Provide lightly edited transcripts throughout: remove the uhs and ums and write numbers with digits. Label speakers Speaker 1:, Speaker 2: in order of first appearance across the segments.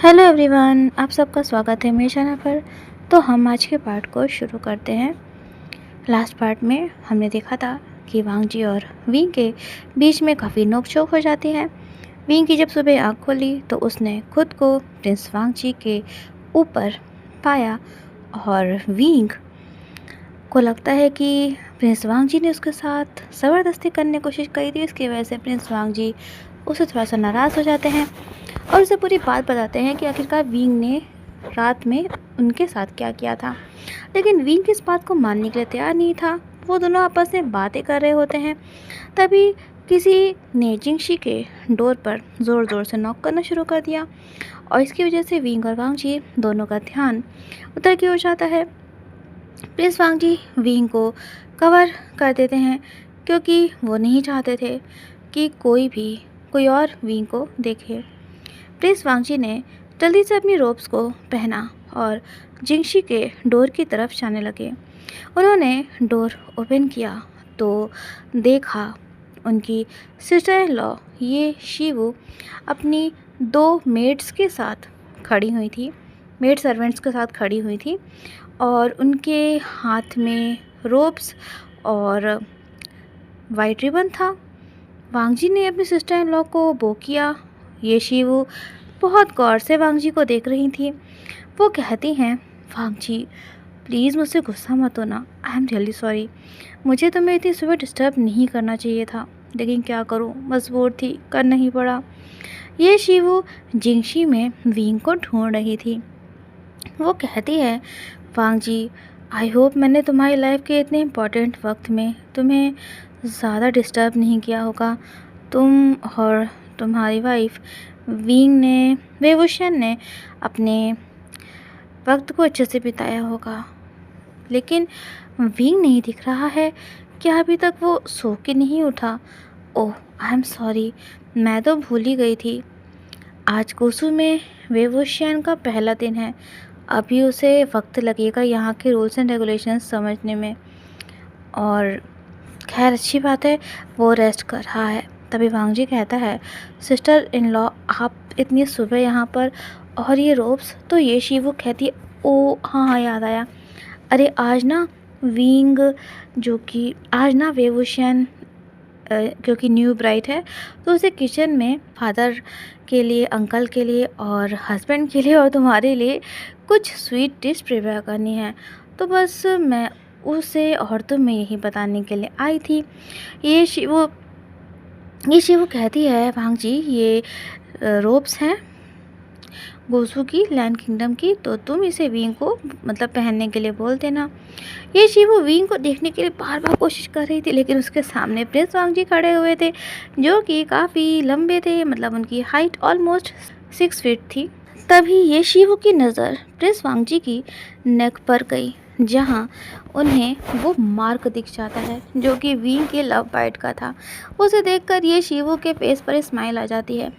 Speaker 1: Hello everyone, आप सबका स्वागत है मेरे चैनल पर। तो हम आज के पार्ट को शुरू करते हैं। लास्ट पार्ट में हमने देखा था कि वांग जी और विंग के बीच में काफ़ी नोक-झोंक हो जाती है। विंग की जब सुबह आँख खोली तो उसने खुद को प्रिंस वांग जी के ऊपर पाया और विंग को लगता है कि प्रिंस वांग जी ने उसके साथ ज़बरदस्ती करने की कोशिश करी थी। इसकी वजह से प्रिंस वांग जी उससे थोड़ा सा नाराज़ हो जाते हैं और उसे पूरी बात बताते हैं कि आखिरकार विंग ने रात में उनके साथ क्या किया था। लेकिन विंग इस बात को मानने के लिए तैयार नहीं था। वो दोनों आपस में बातें कर रहे होते हैं, तभी किसी ने जिंगशी के डोर पर ज़ोर ज़ोर से नॉक करना शुरू कर दिया और इसकी वजह से विंग और वांग जी दोनों का ध्यान उधर की ओर जाता है। प्रिंस वांग जी विंग को कवर कर देते हैं क्योंकि वो नहीं चाहते थे कि कोई और विंग को देखे। प्रिंस वांग जी ने जल्दी से अपनी रोब्स को पहना और जिंगशी के डोर की तरफ जाने लगे। उन्होंने डोर ओपन किया तो देखा उनकी सिस्टर इन लॉ ये शिवू अपनी 2 मेड्स के साथ खड़ी हुई थी, मेड सर्वेंट्स के साथ खड़ी हुई थी और उनके हाथ में रोब्स और वाइट रिबन था। वांग जी ने अपनी सिस्टर इन लॉ को बो किया। ये शिवू बहुत गौर से वांग जी को देख रही थी। वो कहती हैं, वांग जी प्लीज़ मुझसे गुस्सा मत होना, आई एम रियली सॉरी। मुझे तुम्हें इतनी सुबह डिस्टर्ब नहीं करना चाहिए था, लेकिन क्या करूं, मजबूर थी, करना ही पड़ा। ये शिवू जिंगशी में विंग को ढूंढ रही थी। वो कहती है, वांग जी आई होप मैंने तुम्हारी लाइफ के इतने इम्पोर्टेंट वक्त में तुम्हें ज़्यादा डिस्टर्ब नहीं किया होगा। तुम और तुम्हारी वाइफ वेवुशन ने अपने वक्त को अच्छे से बिताया होगा, लेकिन विंग नहीं दिख रहा है। क्या अभी तक वो सो के नहीं उठा? ओह आई एम सॉरी, मैं तो भूल ही गई थी। आज कोसू में वेवुशियन का पहला दिन है। अभी उसे वक्त लगेगा यहाँ के रूल्स एंड रेगुलेशंस समझने में, और खैर अच्छी बात है वो रेस्ट कर रहा है। तभी वांग जी कहता है, सिस्टर इन लॉ आप इतनी सुबह यहाँ पर, और ये रोब्स। तो ये शिवू कहती है, ओ हाँ हाँ याद आया, अरे आज ना विंग जो कि आज ना वेवुशियन क्योंकि न्यू ब्राइड है तो उसे किचन में फादर के लिए, अंकल के लिए और हस्बैंड के लिए और तुम्हारे लिए कुछ स्वीट डिश प्रिपेयर करनी है। तो बस मैं उसे और तुम्हें यही बताने के लिए आई थी। ये शिवू ये शिवू कहती है, भांग जी ये रोब्स हैं गोसू की, लैंड किंगडम की, तो तुम इसे विंग को मतलब पहनने के लिए बोल देना। ये शिवू विंग को देखने के लिए बार बार कोशिश कर रही थी, लेकिन उसके सामने प्रिंस वांग जी खड़े हुए थे जो कि काफ़ी लंबे थे, मतलब उनकी हाइट ऑलमोस्ट 6 फीट थी। तभी ये शिवू की नज़र प्रिंस वांग जी की नेक पर गई, जहाँ उन्हें वो मार्क दिख जाता है जो कि विंग के लव बाइट का था। उसे देखकर ये शिवू के फेस पर स्माइल आ जाती है।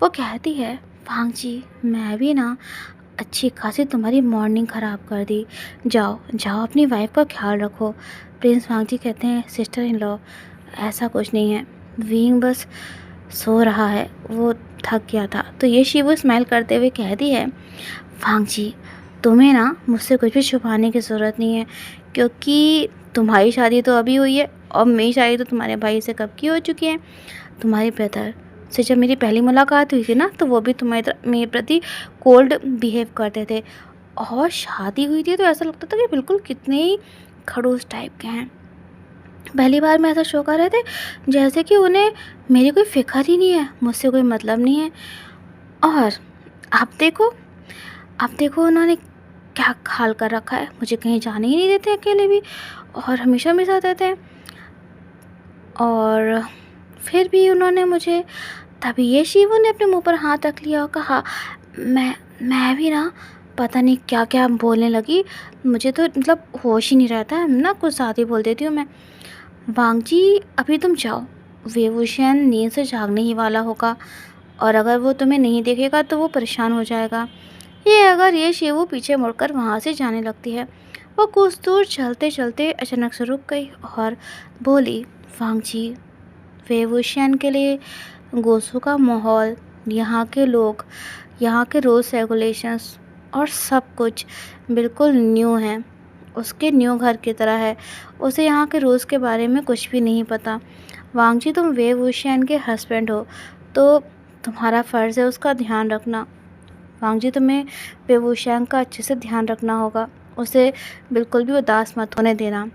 Speaker 1: वो कहती है, वांग जी मैं भी ना अच्छी खासी तुम्हारी मॉर्निंग ख़राब कर दी। जाओ जाओ अपनी वाइफ का ख्याल रखो। प्रिंस वांग जी कहते हैं, सिस्टर इन लॉ ऐसा कुछ नहीं है, विंग बस सो रहा है, वो थक गया था। तो ये शिवू स्माइल करते हुए कहती है, वांग जी तुम्हें ना मुझसे कुछ भी छुपाने की ज़रूरत नहीं है, क्योंकि तुम्हारी शादी तो अभी हुई है और मेरी शादी तो तुम्हारे भाई से कब की हो चुकी है। तुम्हारे ब्रदर से जब मेरी पहली मुलाकात हुई थी ना, तो वो भी मेरे प्रति कोल्ड बिहेव करते थे, और शादी हुई थी तो ऐसा लगता था कि बिल्कुल कितने ही खड़ूस टाइप के हैं। पहली बार में ऐसा शो कर रहे थे जैसे कि उन्हें मेरी कोई फ़िक्र ही नहीं है, मुझसे कोई मतलब नहीं है। और आप देखो उन्होंने क्या हाल कर रखा है, मुझे कहीं जाने ही नहीं देते अकेले भी, और हमेशा मेरे साथ रहते हैं। और फिर भी उन्होंने मुझे, तभी ये शिवू ने अपने मुंह पर हाथ रख लिया और कहा, मैं भी ना पता नहीं क्या क्या बोलने लगी, मुझे तो मतलब होश ही नहीं रहता है ना, कुछ ज़्यादा ही बोल देती हूँ मैं। वांग जी अभी तुम जाओ, वेवुशियन नींद से जागने ही वाला होगा, और अगर वो तुम्हें नहीं देखेगा तो वो परेशान हो जाएगा। ये शिवू पीछे मुड़कर वहाँ से जाने लगती है। वो कुछ दूर चलते चलते अचानक से रुक गई और बोली, वांग जी वेवुशियन के लिए गोसू का माहौल, यहाँ के लोग, यहाँ के रूल्स रेगुलेशंस और सब कुछ बिल्कुल न्यू है, उसके न्यू घर की तरह है। उसे यहाँ के रूल्स के बारे में कुछ भी नहीं पता। वांग जी, तुम वे वुशियन के हस्बैंड हो, तो तुम्हारा फ़र्ज़ है उसका ध्यान रखना। वांग जी, तुम्हें वे वुशियन का अच्छे से ध्यान रखना होगा, उसे बिल्कुल भी उदास मत होने देना।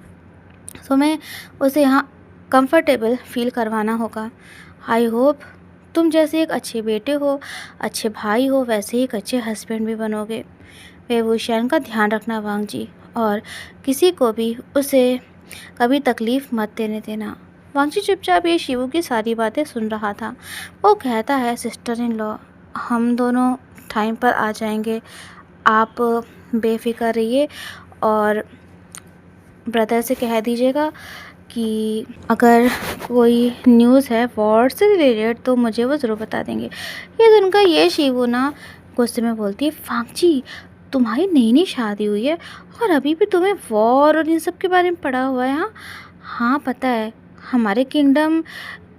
Speaker 1: तुम्हें उसे यहाँ कंफर्टेबल फील करवाना होगा। आई होप तुम जैसे एक अच्छे बेटे हो, अच्छे भाई हो, वैसे ही एक अच्छे हस्बैंड भी बनोगे। वे वुशियन का ध्यान रखना वांग जी, और किसी को भी उसे कभी तकलीफ़ मत देने देना। वांग जी चुपचाप ये शिवू की सारी बातें सुन रहा था। वो कहता है, सिस्टर इन लॉ, हम दोनों टाइम पर आ जाएंगे, आप बेफिक्र रहिए, और ब्रदर से कह दीजिएगा कि अगर कोई न्यूज़ है वॉर से रिलेटेड तो मुझे वो ज़रूर बता देंगे। ये सुनकर ये शिवू ना गुस्से में बोलती है, वांग जी, तुम्हारी नई नई शादी हुई है और अभी भी तुम्हें वॉर और इन सब के बारे में पड़ा हुआ है। हाँ हाँ, पता है, हमारे किंगडम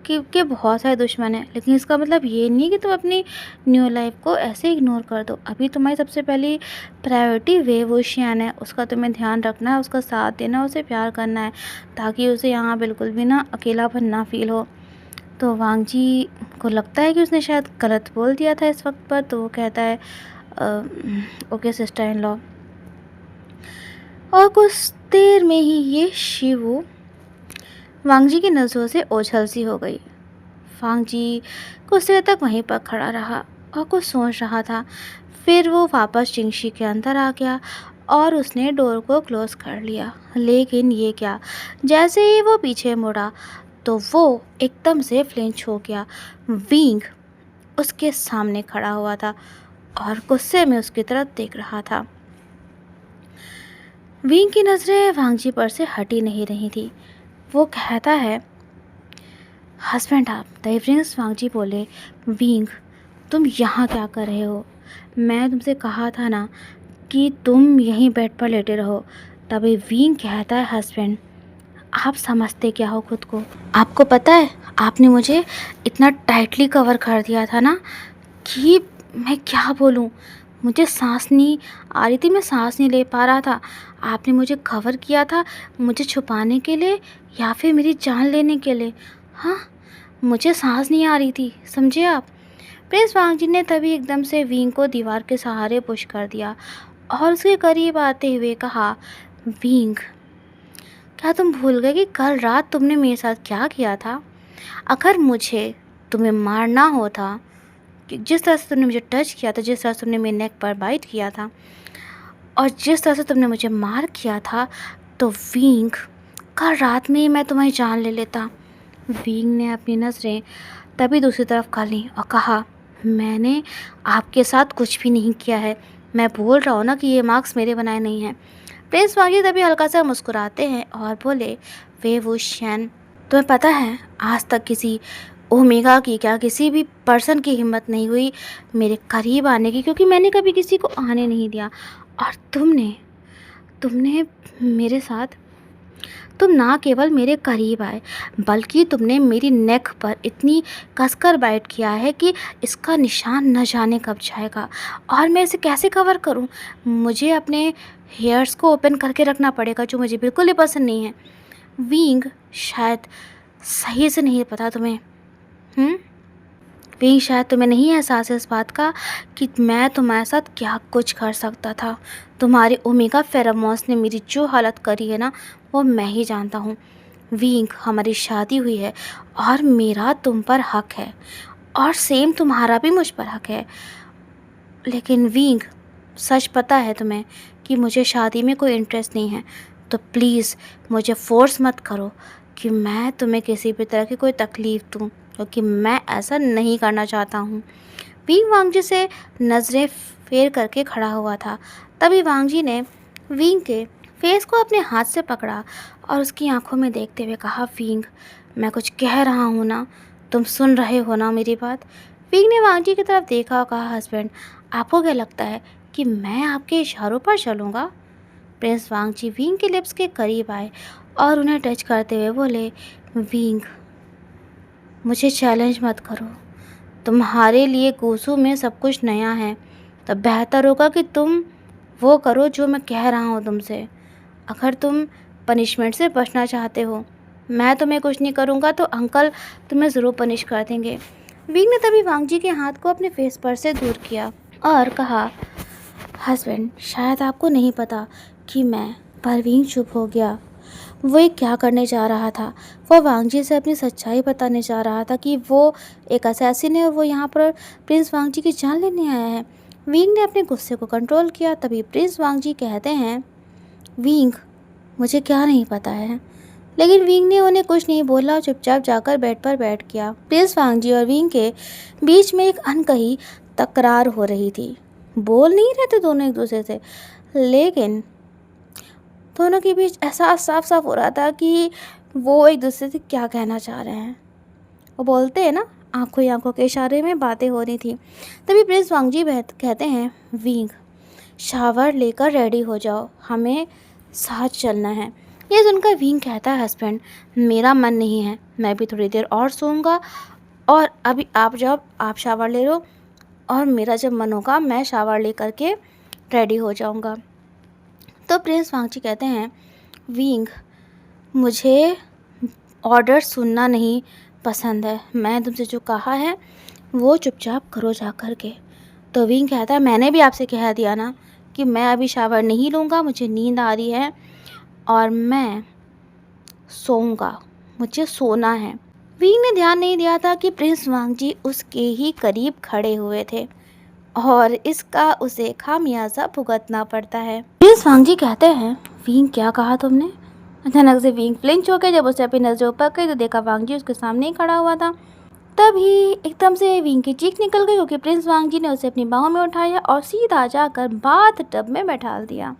Speaker 1: के बहुत सारे दुश्मन हैं, लेकिन इसका मतलब ये नहीं कि तुम अपनी न्यू लाइफ को ऐसे इग्नोर कर दो। अभी तुम्हारी सबसे पहली प्रायोरिटी वे वुशियन है, उसका तुम्हें ध्यान रखना है, उसका साथ देना है, उसे प्यार करना है, ताकि उसे यहाँ बिल्कुल भी ना अकेलापन ना फील हो। तो वांग जी को लगता है कि उसने शायद गलत बोल दिया था इस वक्त पर, तो वो कहता है, ओके सिस्टर इन लॉ। और कुछ देर में ही ये शिवू वांग जी की नज़रों से ओझल सी हो गई। वांग जी कुछ देर तक वहीं पर खड़ा रहा और कुछ सोच रहा था। फिर वो वापस चिंगशी के अंदर आ गया और उसने डोर को क्लोज कर लिया। लेकिन ये क्या, जैसे ही वो पीछे मुड़ा तो वो एकदम से फ्लिंच हो गया। विंग उसके सामने खड़ा हुआ था और गुस्से में उसकी तरफ देख रहा था। विंग की नज़रें वांग जी पर से हटी नहीं रही थी। वो कहता है, हस्बैंड आप द इवनिंग्स। वांग जी बोले, विंग, तुम यहाँ क्या कर रहे हो? मैं तुमसे कहा था ना कि तुम यहीं बेड पर लेटे रहो। तभी विंग कहता है, हस्बैंड, आप समझते क्या हो खुद को? आपको पता है आपने मुझे इतना टाइटली कवर कर दिया था ना कि मैं क्या बोलूँ, मुझे सांस नहीं आ रही थी, मैं सांस नहीं ले पा रहा था। आपने मुझे कवर किया था, मुझे छुपाने के लिए या फिर मेरी जान लेने के लिए? हाँ, मुझे सांस नहीं आ रही थी, समझे आप? प्रिंस वांग जी ने तभी एकदम से विंग को दीवार के सहारे पुश कर दिया और उसके करीब आते हुए कहा, विंग, क्या तुम भूल गए कि कल रात तुमने मेरे साथ क्या किया था? अगर मुझे तुम्हें मारना होता, कि जिस तरह से तुमने मुझे टच किया था, जिस तरह से तुमने मेरे नेक पर बाइट किया था और जिस तरह से तुमने मुझे मार किया था, तो विंग, कल रात में ही मैं तुम्हारी जान ले लेता। विंग ने अपनी नज़रें तभी दूसरी तरफ कर ली और कहा, मैंने आपके साथ कुछ भी नहीं किया है। मैं बोल रहा हूँ ना कि ये मार्क्स मेरे बनाए नहीं हैं। प्रिंस वांगी तभी हल्का सा मुस्कुराते हैं और बोले, वे वुशियन, तुम्हें पता है आज तक किसी ओमेगा की, क्या किसी भी पर्सन की हिम्मत नहीं हुई मेरे करीब आने की, क्योंकि मैंने कभी किसी को आने नहीं दिया। और तुमने तुमने मेरे साथ, तुम ना केवल मेरे करीब आए, बल्कि तुमने मेरी नेक पर इतनी कसकर बाइट किया है कि इसका निशान न जाने कब जाएगा। और मैं इसे कैसे कवर करूं? मुझे अपने हेयर्स को ओपन करके रखना पड़ेगा, जो मुझे बिल्कुल ही पसंद नहीं है। विंग, शायद सही से नहीं पता तुम्हें, विंग, शायद तुम्हें नहीं एहसास है इस बात का कि मैं तुम्हारे साथ क्या कुछ कर सकता था। तुम्हारे ओमेगा फेरोमोन्स ने मेरी जो हालत करी है ना, वो मैं ही जानता हूँ। विंग, हमारी शादी हुई है और मेरा तुम पर हक है, और सेम तुम्हारा भी मुझ पर हक है। लेकिन विंग, सच पता है तुम्हें कि मुझे शादी में कोई इंटरेस्ट नहीं है, तो प्लीज़ मुझे फोर्स मत करो कि मैं तुम्हें किसी भी तरह की कोई तकलीफ़ दूँ, क्योंकि मैं ऐसा नहीं करना चाहता हूँ। विंग वांग जी से नज़रें फेर करके खड़ा हुआ था। तभी वांग जी ने विंग के फेस को अपने हाथ से पकड़ा और उसकी आंखों में देखते हुए कहा, विंग, मैं कुछ कह रहा हूँ ना, तुम सुन रहे हो ना मेरी बात? विंग ने वांग जी की तरफ देखा और कहा, हस्बैंड, आपको क्या लगता है कि मैं आपके इशारों पर चलूँगा? प्रिंस वांग जी विंग के लिप्स के करीब आए और उन्हें टच करते हुए बोले, विंग, मुझे चैलेंज मत करो, तुम्हारे लिए गुसू में सब कुछ नया है, तो बेहतर होगा कि तुम वो करो जो मैं कह रहा हूँ तुमसे। अगर तुम पनिशमेंट से बचना चाहते हो, मैं तुम्हें कुछ नहीं करूँगा तो अंकल तुम्हें ज़रूर पनिश कर देंगे। विंग ने तभी वांग जी के हाथ को अपने फेस पर से दूर किया और कहा, हस्बैंड, शायद आपको नहीं पता कि मैं। पर विंग चुप हो गया। वो ये क्या करने जा रहा था? वो वांग जी से अपनी सच्चाई बताने जा रहा था कि वो एक असैसिन है और वो यहाँ पर प्रिंस वांग जी की जान लेने आया है। विंग ने अपने गुस्से को कंट्रोल किया। तभी प्रिंस वांग जी कहते हैं, विंग, मुझे क्या नहीं पता है। लेकिन विंग ने उन्हें कुछ नहीं बोला और चुपचाप जाकर बेड पर बैठ गया। प्रिंस वांग जी और विंग के बीच में एक अनकही तकरार हो रही थी। बोल नहीं रहे थे दोनों एक दूसरे से, लेकिन दोनों के बीच ऐसा साफ साफ हो रहा था कि वो एक दूसरे से क्या कहना चाह रहे हैं। वो बोलते हैं ना, आंखों ही आंखों के इशारे में बातें हो रही थी। तभी प्रिंस वांग जी कहते हैं, विंग, शावर लेकर रेडी हो जाओ, हमें साथ चलना है। ये सुनकर विंग कहता है, हस्बैंड, मेरा मन नहीं है, मैं भी थोड़ी देर और सोऊंगा और अभी आप जाओ, आप शावर ले लो और मेरा जब मन होगा मैं शावर ले करके रेडी हो जाऊंगा। तो प्रिंस वांग जी कहते हैं, विंग, मुझे ऑर्डर सुनना नहीं पसंद है, मैं तुमसे जो कहा है वो चुपचाप करो जा कर के। तो विंग कहता है, मैंने भी आपसे कह दिया ना कि मैं अभी शावर नहीं लूँगा, मुझे नींद आ रही है और मैं सोऊंगा, मुझे सोना है। विंग ने ध्यान नहीं दिया था कि प्रिंस वांग जी उसके ही करीब खड़े हुए थे और इसका उसे खामियाजा भुगतना पड़ता है। प्रिंस वांग जी कहते हैं, विंग, क्या कहा तुमने? अचानक से विंग फ्लिंच हो गया। जब उसे अपनी नजर ऊपर गई तो देखा वांग जी उसके सामने ही खड़ा हुआ था। तभी एकदम से विंग की चीख निकल गई क्योंकि प्रिंस वांग जी ने उसे अपनी बाहों में उठाया और सीधा जाकर बाथ टब में बैठा दिया।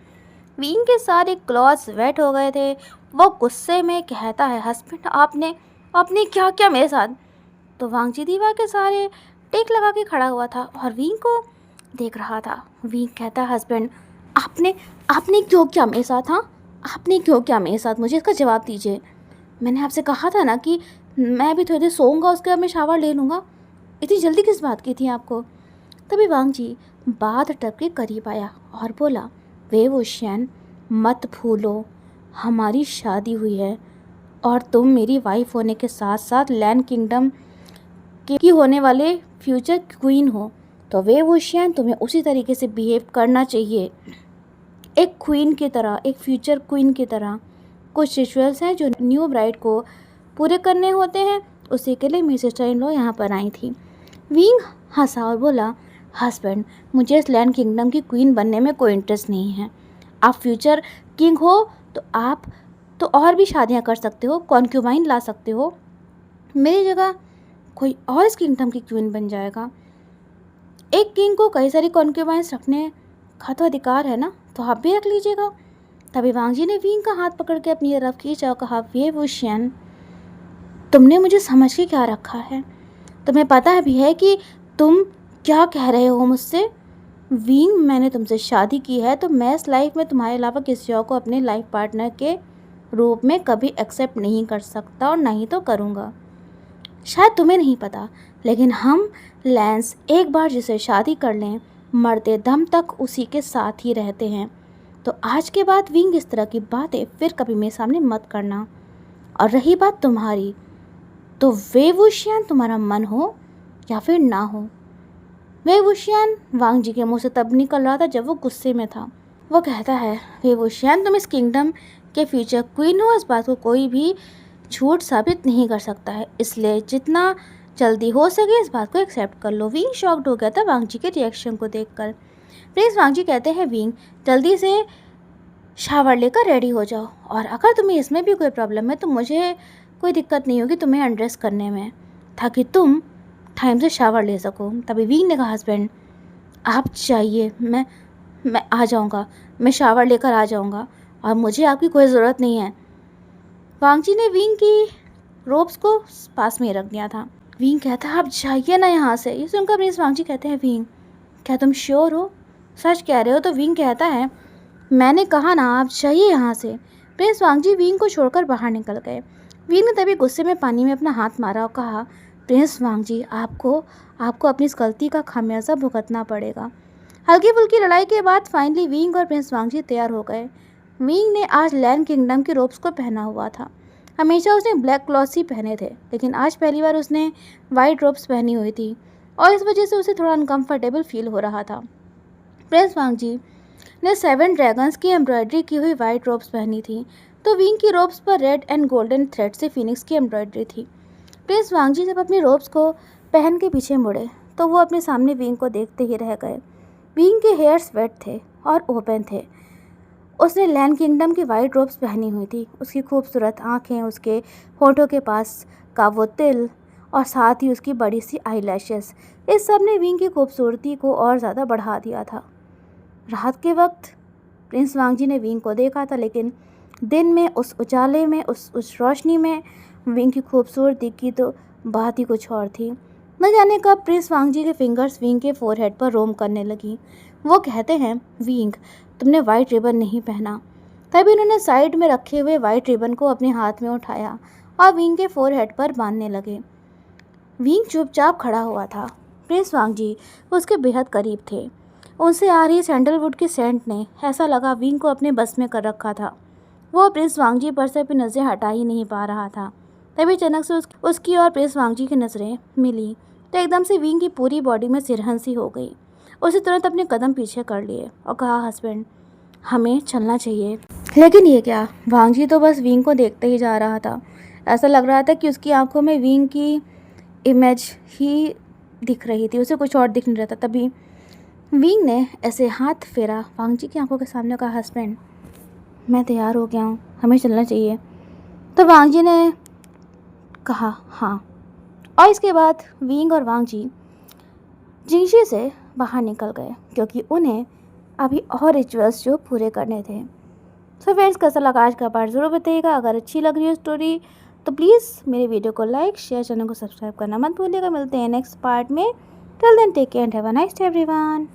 Speaker 1: विंग के सारे क्लॉथ्स वेट हो गए थे। वो गुस्से में कहता है, हस्बैंड, आपने आपने क्या किया मेरे साथ? तो वांग जी दीवार के सारे टेक लगा के खड़ा हुआ था और विंग को देख रहा था। विंग कहता है, हस्बैंड, आपने आपने क्यों किया मेरे साथ? हाँ, आपने क्यों किया मेरे साथ? मुझे इसका जवाब दीजिए। मैंने आपसे कहा था ना कि मैं भी थोड़ी देर सोऊंगा, उसके बाद मैं शावर ले लूँगा। इतनी जल्दी किस बात की थी आपको? तभी वांग जी बाथ टब के करीब आया और बोला, वे वुशियन, मत भूलो हमारी शादी हुई है और तुम मेरी वाइफ होने के साथ साथ लैंड किंगडम की होने वाले फ्यूचर क्वीन हो। तो वे वुशियन, तुम्हें उसी तरीके से बिहेव करना चाहिए, एक क्वीन की तरह, एक फ्यूचर क्वीन की तरह। कुछ रिचुअल्स हैं जो न्यू ब्राइड को पूरे करने होते हैं, उसी के लिए मेरी सिस्टर इन लॉ यहाँ पर आई थी। विंग हंसा और बोला, हस्बैंड, मुझे इस लैंड किंगडम की क्वीन बनने में कोई इंटरेस्ट नहीं है। आप फ्यूचर किंग हो तो आप तो और भी शादियाँ कर सकते हो, कॉन्क्यूबाइन ला सकते हो। मेरी जगह कोई और इस किंगडम की क्वीन बन जाएगा। एक किंग को कई सारी कॉन्क्यूबाइंस रखने का तो अधिकार है ना, तो आप भी रख लीजिएगा। तभी वांग जी ने विंग का हाथ पकड़ के अपनी तरफ खींचा और कहा, वे वुशियन, तुमने मुझे समझ के क्या रखा है? तुम्हें पता भी है कि तुम क्या कह रहे हो मुझसे? विंग, मैंने तुमसे शादी की है तो मैं इस लाइफ में तुम्हारे अलावा किसी और को अपने लाइफ पार्टनर के रूप में कभी एक्सेप्ट नहीं कर सकता और नहीं तो करूँगा। शायद तुम्हें नहीं पता, लेकिन हम लैंस एक बार जिसे शादी कर लें, मरते दम तक उसी के साथ ही रहते हैं। तो आज के बाद विंग इस तरह की बातें फिर कभी मेरे सामने मत करना। और रही बात तुम्हारी, तो वे वुशियन तुम्हारा मन हो या फिर ना हो। वे वुशियन वांग जी के मुंह से तब निकल रहा था जब वो गुस्से में था। वो कहता है, वे वुशियन, तुम इस किंगडम के फ्यूचर क्वीन हो, इस बात को कोई भी झूठ साबित नहीं कर सकता है, इसलिए जितना जल्दी हो सके इस बात को एक्सेप्ट कर लो। विंग शॉक्ड हो गया था वांग जी के रिएक्शन को देखकर। प्रिंस वांग जी कहते हैं, विंग, जल्दी से शावर लेकर रेडी हो जाओ और अगर तुम्हें इसमें भी कोई प्रॉब्लम है तो मुझे कोई दिक्कत नहीं होगी तुम्हें अनड्रेस करने में, ताकि तुम टाइम से शावर ले सको। तभी विंग ने कहा, हस्बैंड, आप चाहिए, मैं आ जाऊँगा, मैं शावर लेकर आ जाऊँगा और मुझे आपकी कोई ज़रूरत नहीं है। वांग जी ने विंग की रोब्स को पास में रख दिया था। विंग कहता है, आप जाइए ना यहाँ से। ये सुनकर प्रिंस वांग जी कहते हैं, विंग, क्या तुम श्योर हो, सच कह रहे हो? तो विंग कहता है, मैंने कहा ना, आप जाइए यहाँ से। प्रिंस वांग जी विंग को छोड़कर बाहर निकल गए। विंग ने तभी गुस्से में पानी में अपना हाथ मारा और कहा, प्रिंस वांग जी, आपको आपको अपनी इस गलती का खामियाजा भुगतना पड़ेगा। हल्की फुल्की लड़ाई के बाद फाइनली विंग और प्रिंस वांग जी तैयार हो गए। विंग ने आज लैंड किंगडम की रोब्स को पहना हुआ था। हमेशा उसने ब्लैक क्लॉथ्स ही पहने थे, लेकिन आज पहली बार उसने वाइट रोब्स पहनी हुई थी और इस वजह से उसे थोड़ा अनकंफर्टेबल फील हो रहा था। प्रिंस वांग जी ने 7 ड्रैगन्स की एम्ब्रॉयडरी की हुई वाइट रोब्स पहनी थी, तो विंग की रोब्स पर रेड एंड गोल्डन थ्रेड से फिनिक्स की एम्ब्रॉयडरी थी। प्रिंस वांग जी जब अपनी रोब्स को पहन के पीछे मुड़े तो वो अपने सामने विंग को देखते ही रह गए। विंग के हेयर्स वेट थे और ओपन थे। उसने लैंड किंगडम की वाइट रोब्स पहनी हुई थी। उसकी खूबसूरत आंखें, उसके होठों के पास का वो तिल और साथ ही उसकी बड़ी सी आईलैशेस, इस सब ने विंग की खूबसूरती को और ज़्यादा बढ़ा दिया था। रात के वक्त प्रिंस वांग जी ने विंग को देखा था, लेकिन दिन में उस उजाले में, उस रोशनी में विंग की खूबसूरती की तो बात ही कुछ और थी। न जाने कब प्रिंस वांग जी के फिंगर्स विंग के फोरहेड पर रोम करने लगी। वो कहते हैं, विंग, तुमने वाइट रिबन नहीं पहना। तभी उन्होंने साइड में रखे हुए वाइट रिबन को अपने हाथ में उठाया और विंग के फोरहेड पर बांधने लगे। विंग चुपचाप खड़ा हुआ था। प्रिंस वांग जी उसके बेहद करीब थे। उनसे आ रही सैंडलवुड की सेंट ने ऐसा लगा विंग को अपने बस में कर रखा था। वो प्रिंस वांग जी पर से अपनी नज़रें हटा ही नहीं पा रहा था। तभी अचानक से उसकी और प्रिंस वांग जी की नज़रें मिली तो एकदम से विंग की पूरी बॉडी में सिरहन सी हो गई। उसे तुरंत अपने कदम पीछे कर लिए और कहा, हस्बैंड, हमें चलना चाहिए। लेकिन ये क्या, वांग जी तो बस विंग को देखते ही जा रहा था। ऐसा लग रहा था कि उसकी आंखों में विंग की इमेज ही दिख रही थी, उसे कुछ और दिख नहीं रहा था। तभी विंग ने ऐसे हाथ फेरा वांग जी की आंखों के सामने, कहा, हस्बैंड, मैं तैयार हो गया हूँ, हमें चलना चाहिए। तो वांग जी ने कहा, हाँ। और इसके बाद विंग और वांग जी जिंगशी से बाहर निकल गए, क्योंकि उन्हें अभी और रिचुअल्स जो पूरे करने थे। सो फ्रेंड्स, कैसा लगा आज का पार्ट ज़रूर बताइएगा। अगर अच्छी लग रही है स्टोरी तो प्लीज़ मेरे वीडियो को लाइक, शेयर, चैनल को सब्सक्राइब करना मत भूलिएगा। मिलते हैं नेक्स्ट पार्ट में। Till then take care and have a nice day everyone.